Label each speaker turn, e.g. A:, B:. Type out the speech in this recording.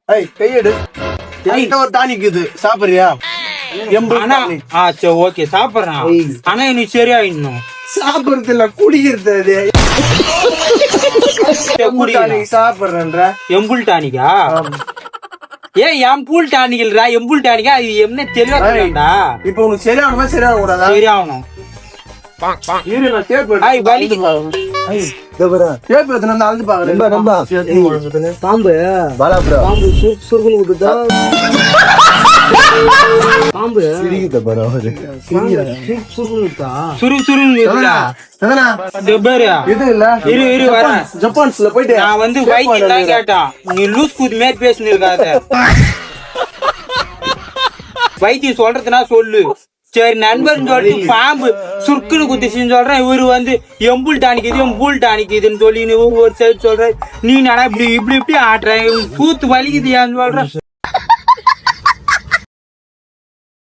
A: கையெடு. ஒரு டானிக்குது சாப்பிடுறியா?
B: ஓகே சாப்பிடுறேன். ஆனா எனக்கு சரியாயிடணும்.
A: சாப்பிடுறது இல்ல, குடிக்கிறது. அது சாப்பிடுறேன்ற
B: எம்புல் டானிக்கா? எம்புல் டானிக்கல்ரா, எம்புல் டானிக்கா? அது என்ன தெளிவா சொல்லுடா.
A: இப்ப உனக்கு சரியாகணுமா சரியாக கூடாதா?
B: சரியாகணும்.
C: பாம்பு பாம்பு
A: ஜப்பான்ஸ்ல போயிட்டு
B: நான் வந்து வைத்தியம் தான் கேட்டான். நீ லூஸ் கூத்து மேல் பேசினு இருக்காத. வைத்தியம் சொல்றதுனா சொல்லு. சரி நண்பர் சொல்லிட்டு பாம்பு சுருக்குன்னு குத்திச்சுன்னு சொல்றேன். இவரு வந்து எம்புல் டானிக்குது எம்புல் டானிக்குதுன்னு சொல்லி ஒரு சைடு சொல்ற. நீ நானா இப்படி இப்படி இப்படி ஆட்டுறேன். கூத்து வலிக்குது ஏன்னு சொல்ற.